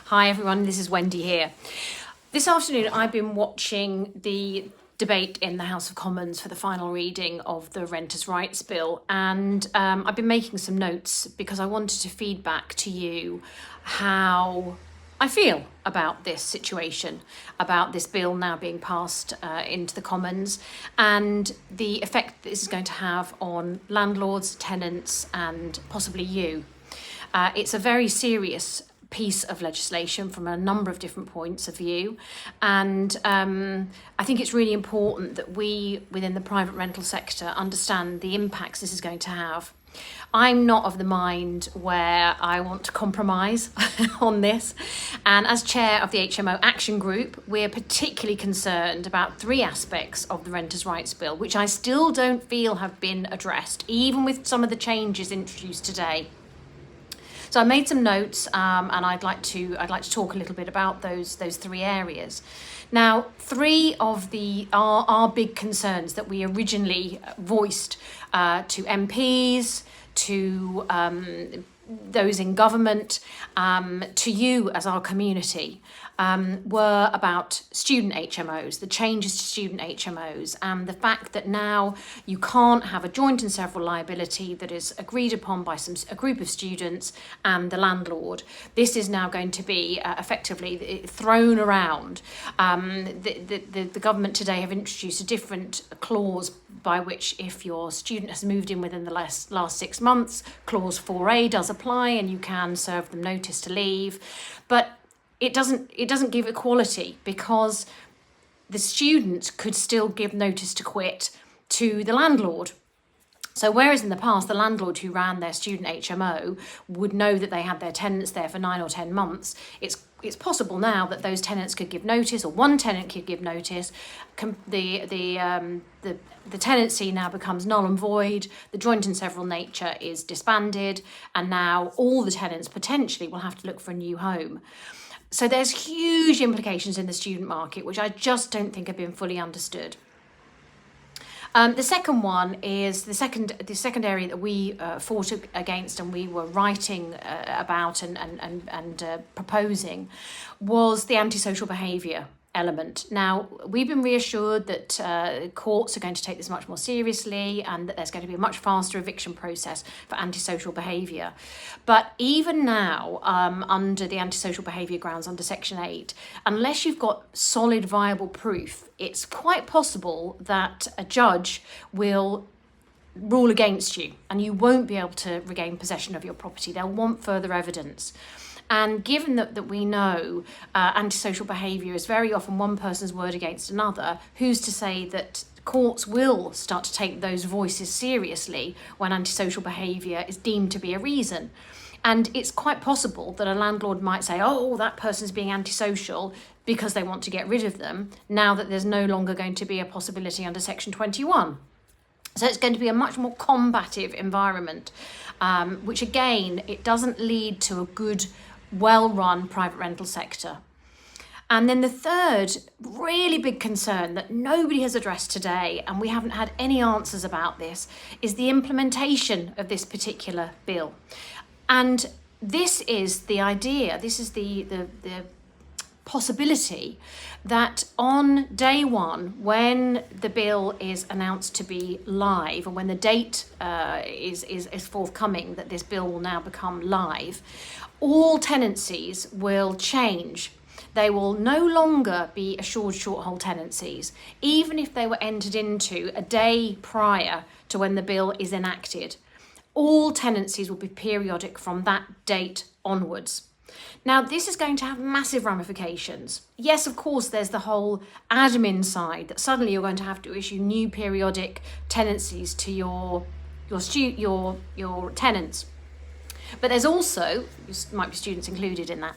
Hi everyone, this is Wendy here. This afternoon I've been watching the debate in the House of Commons for the final reading of the Renters' Rights Bill, and I've been making some notes because I wanted to feed back to you how I feel about this situation, about this bill now being passed into the Commons, and the effect this is going to have on landlords, tenants, and possibly you. It's a very serious piece of legislation from a number of different points of view, and I think it's really important that we within the private rental sector understand the impacts this is going to have. I'm not of the mind where I want to compromise on this, and as chair of the HMO Action Group, we're particularly concerned about three aspects of the Renters' Rights Bill which I still don't feel have been addressed, even with some of the changes introduced today. So I made some notes, and I'd like to talk a little bit about those three areas. Now, three of our big concerns that we originally voiced to MPs, to those in government, to you as our community, were about student HMOs, the changes to student HMOs, and the fact that now you can't have a joint and several liability that is agreed upon by a group of students and the landlord. This is now going to be effectively thrown around. The government today have introduced a different clause by which if your student has moved in within the last 6 months, clause 4A does apply and you can serve them notice to leave. But it doesn't give equality, because the student could still give notice to quit to the landlord. So whereas in the past, the landlord who ran their student HMO would know that they had their tenants there for 9 or 10 months, it's possible now that those tenants could give notice, or one tenant could give notice. The tenancy now becomes null and void, the joint and several nature is disbanded, and now all the tenants potentially will have to look for a new home. So there's huge implications in the student market, which I just don't think have been fully understood. The second one is the second area that we fought against and we were writing about and proposing was the antisocial behaviour element. Now, we've been reassured that courts are going to take this much more seriously and that there's going to be a much faster eviction process for antisocial behaviour. But even now, under the antisocial behaviour grounds under Section 8, unless you've got solid, viable proof, it's quite possible that a judge will rule against you and you won't be able to regain possession of your property. They'll want further evidence. And given that we know antisocial behaviour is very often one person's word against another, who's to say that courts will start to take those voices seriously when antisocial behaviour is deemed to be a reason? And it's quite possible that a landlord might say, oh, that person's being antisocial because they want to get rid of them, now that there's no longer going to be a possibility under Section 21. So it's going to be a much more combative environment, which again, it doesn't lead to a good, well-run private rental sector. And then the third really big concern that nobody has addressed today, and we haven't had any answers about this, is the implementation of this particular bill. And this is the idea, this is the possibility that on day one, when the bill is announced to be live, and when the date is forthcoming that this bill will now become live, all tenancies will change. They will no longer be assured short-hold tenancies, even if they were entered into a day prior to when the bill is enacted. All tenancies will be periodic from that date onwards. Now, this is going to have massive ramifications. Yes, of course, there's the whole admin side, that suddenly you're going to have to issue new periodic tenancies to your tenants. But there's also, might be students included in that,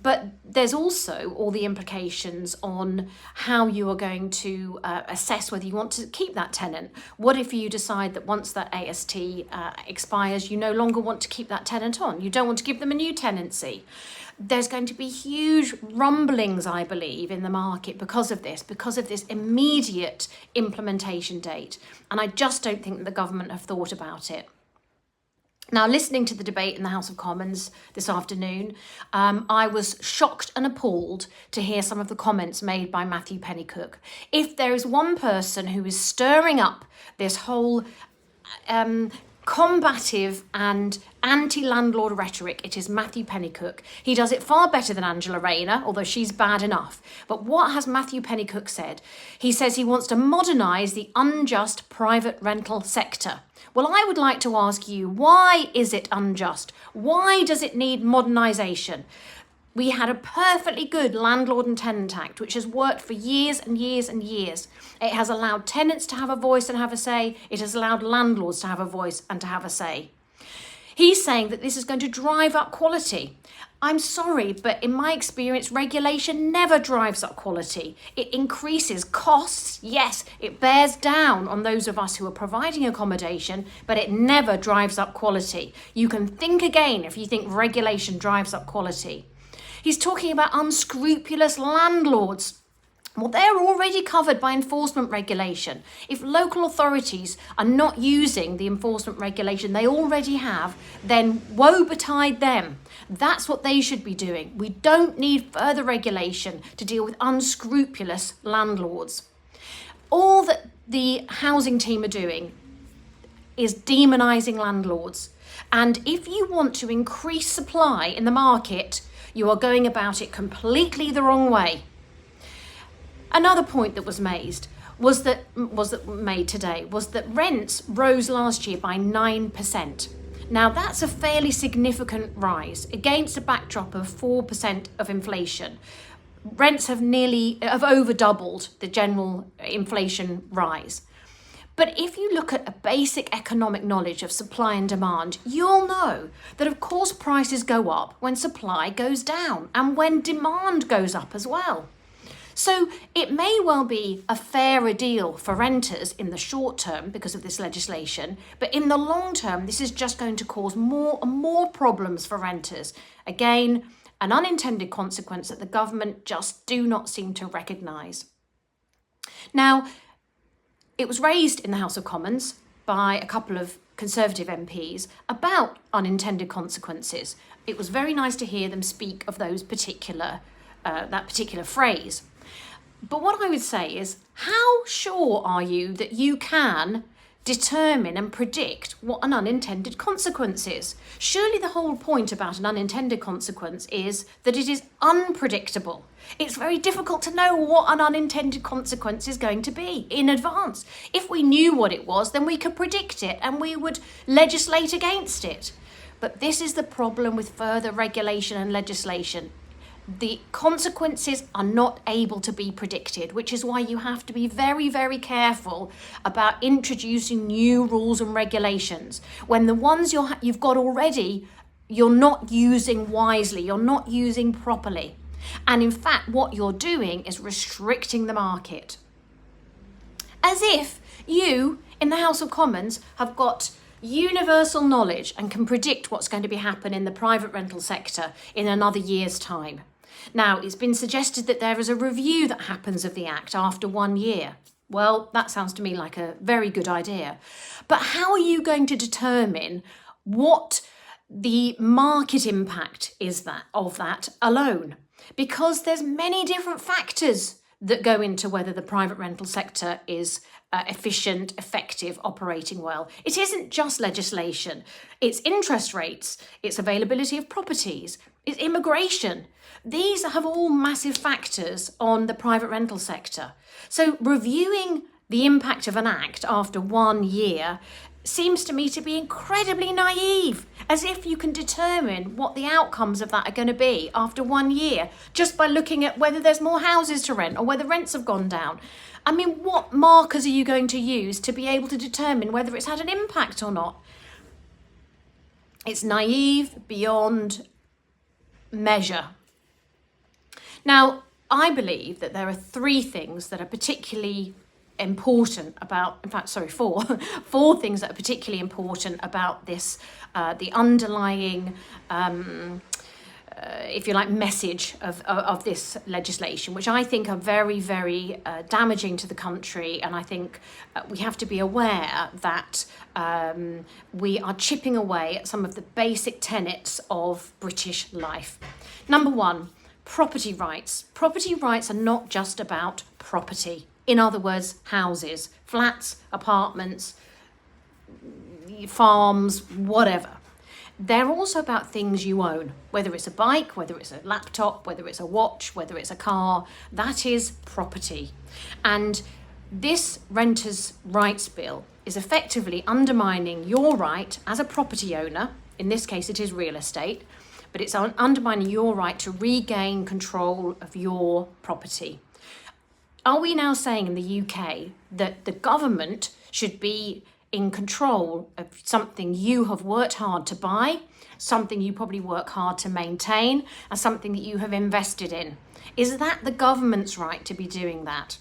but there's also all the implications on how you are going to assess whether you want to keep that tenant. What if you decide that once that AST expires, you no longer want to keep that tenant on? You don't want to give them a new tenancy. There's going to be huge rumblings, I believe, in the market because of this immediate implementation date. And I just don't think that the government have thought about it. Now, listening to the debate in the House of Commons this afternoon, I was shocked and appalled to hear some of the comments made by Matthew Pennycook. If there is one person who is stirring up this whole combative and anti-landlord rhetoric, it is Matthew Pennycook. He does it far better than Angela Rayner, although she's bad enough. But what has Matthew Pennycook said? He says he wants to modernise the unjust private rental sector. Well, I would like to ask you, why is it unjust? Why does it need modernisation? We had a perfectly good Landlord and Tenant Act, which has worked for years and years and years. It has allowed tenants to have a voice and have a say. It has allowed landlords to have a voice and to have a say. He's saying that this is going to drive up quality. I'm sorry, but in my experience, regulation never drives up quality. It increases costs. Yes, it bears down on those of us who are providing accommodation, but it never drives up quality. You can think again if you think regulation drives up quality. He's talking about unscrupulous landlords. Well, they're already covered by enforcement regulation. If local authorities are not using the enforcement regulation they already have, then woe betide them. That's what they should be doing. We don't need further regulation to deal with unscrupulous landlords. All that the housing team are doing is demonising landlords. And if you want to increase supply in the market, you are going about it completely the wrong way. Another point that was made was that rents rose last year by 9%. Now that's a fairly significant rise against a backdrop of 4% of inflation. Rents have over doubled the general inflation rise. But if you look at a basic economic knowledge of supply and demand, you'll know that of course prices go up when supply goes down and when demand goes up as well. So it may well be a fairer deal for renters in the short term because of this legislation, but in the long term, this is just going to cause more and more problems for renters. Again, an unintended consequence that the government just do not seem to recognise. Now, it was raised in the House of Commons by a couple of Conservative MPs about unintended consequences. It was very nice to hear them speak of that particular phrase. But what I would say is, how sure are you that you can determine and predict what an unintended consequence is? Surely the whole point about an unintended consequence is that it is unpredictable. It's very difficult to know what an unintended consequence is going to be in advance. If we knew what it was, then we could predict it and we would legislate against it. But this is the problem with further regulation and legislation. The consequences are not able to be predicted, which is why you have to be very, very careful about introducing new rules and regulations when the ones you've got already, you're not using wisely, you're not using properly. And in fact, what you're doing is restricting the market. As if you, in the House of Commons, have got universal knowledge and can predict what's going to be happening in the private rental sector in another year's time. Now, it's been suggested that there is a review that happens of the Act after 1 year. Well, that sounds to me like a very good idea. But how are you going to determine what the market impact is of that alone? Because there's many different factors that go into whether the private rental sector is efficient, effective, operating well. It isn't just legislation. It's interest rates, it's availability of properties, it's immigration. These have all massive factors on the private rental sector. So reviewing the impact of an act after 1 year seems to me to be incredibly naive, as if you can determine what the outcomes of that are going to be after 1 year just by looking at whether there's more houses to rent or whether rents have gone down. I mean, what markers are you going to use to be able to determine whether it's had an impact or not? It's naive beyond measure. Now, I believe that there are 3 things that are particularly important about, four things that are particularly important about this, the underlying if you like, message of this legislation, which I think are very, very damaging to the country. And I think we have to be aware that we are chipping away at some of the basic tenets of British life. Number one, property rights. Property rights are not just about property. In other words, houses, flats, apartments, farms, whatever. They're also about things you own, whether it's a bike, whether it's a laptop, whether it's a watch, whether it's a car. That is property. And this Renters' Rights Bill is effectively undermining your right as a property owner. In this case, it is real estate, but it's undermining your right to regain control of your property. Are we now saying in the UK that the government should be in control of something you have worked hard to buy, something you probably work hard to maintain, and something that you have invested in? Is that the government's right to be doing that?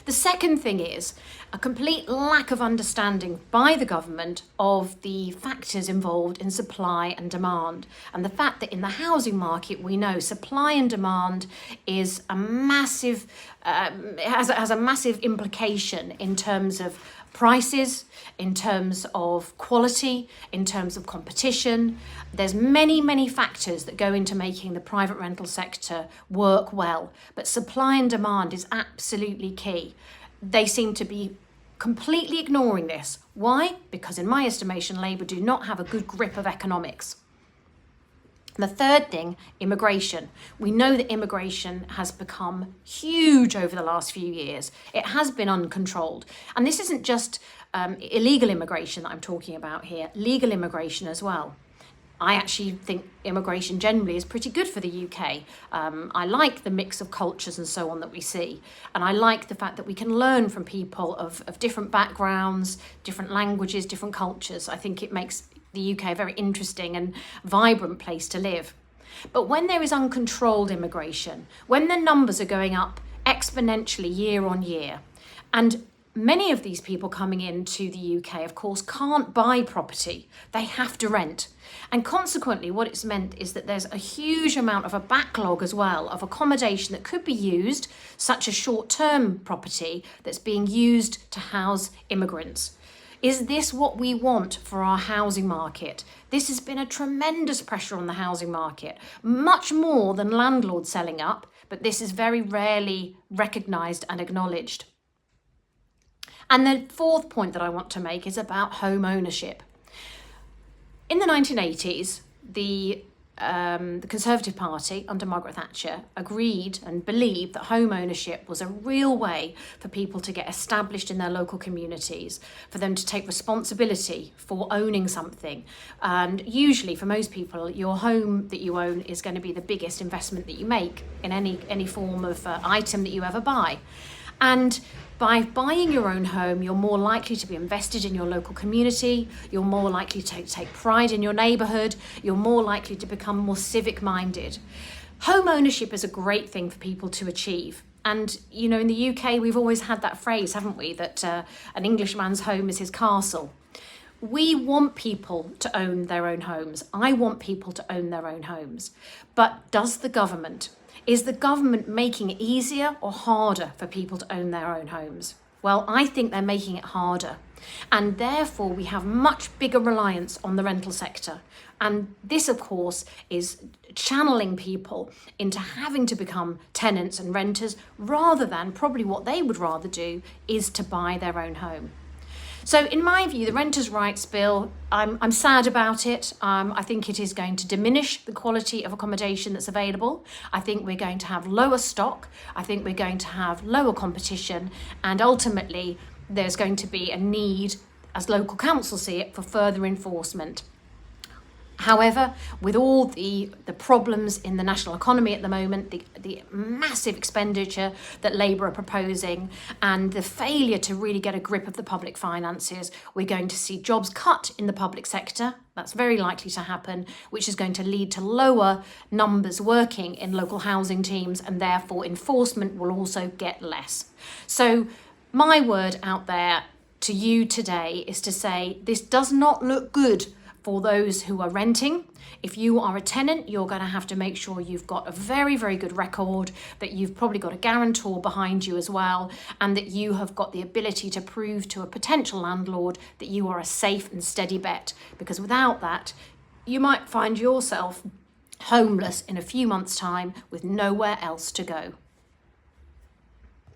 The second thing is a complete lack of understanding by the government of the factors involved in supply and demand. And the fact that in the housing market, we know supply and demand is a massive, has a massive implication in terms of prices, in terms of quality, in terms of competition. There's many, many factors that go into making the private rental sector work well, but supply and demand is absolutely key. They seem to be completely ignoring this. Why? Because in my estimation, Labour do not have a good grip of economics. The third thing, immigration. We know that immigration has become huge over the last few years. It has been uncontrolled. And this isn't just illegal immigration that I'm talking about here, legal immigration as well. I actually think immigration generally is pretty good for the UK. I like the mix of cultures and so on that we see. And I like the fact that we can learn from people of different backgrounds, different languages, different cultures. I think it makes the UK a very interesting and vibrant place to live. But when there is uncontrolled immigration, when the numbers are going up exponentially year on year, and many of these people coming into the UK, of course, can't buy property. They have to rent. And consequently, what it's meant is that there's a huge amount of a backlog as well of accommodation that could be used, such as short-term property that's being used to house immigrants. Is this what we want for our housing market? This has been a tremendous pressure on the housing market, much more than landlords selling up, but this is very rarely recognised and acknowledged. And the fourth point that I want to make is about home ownership. In the 1980s, the Conservative Party under Margaret Thatcher agreed and believed that home ownership was a real way for people to get established in their local communities, for them to take responsibility for owning something. And usually for most people, your home that you own is going to be the biggest investment that you make in any form of item that you ever buy. And by buying your own home, you're more likely to be invested in your local community, you're more likely to take pride in your neighbourhood, you're more likely to become more civic-minded. Home ownership is a great thing for people to achieve. And, you know, in the UK, we've always had that phrase, haven't we, that an Englishman's home is his castle. We want people to own their own homes. I want people to own their own homes. But does the government? Is the government making it easier or harder for people to own their own homes? Well, I think they're making it harder. And therefore, we have much bigger reliance on the rental sector. And this, of course, is channeling people into having to become tenants and renters rather than probably what they would rather do is to buy their own home. So in my view, the Renters' Rights Bill, I'm sad about it. I think it is going to diminish the quality of accommodation that's available. I think we're going to have lower stock. I think we're going to have lower competition. And ultimately, there's going to be a need, as local councils see it, for further enforcement. However, with all the problems in the national economy at the moment, the massive expenditure that Labour are proposing and the failure to really get a grip of the public finances, we're going to see jobs cut in the public sector. That's very likely to happen, which is going to lead to lower numbers working in local housing teams, and therefore enforcement will also get less. So my word out there to you today is to say this does not look good For those who are renting, if you are a tenant, you're going to have to make sure you've got a very, very good record, that you've probably got a guarantor behind you as well, and that you have got the ability to prove to a potential landlord that you are a safe and steady bet. Because without that, you might find yourself homeless in a few months' time with nowhere else to go.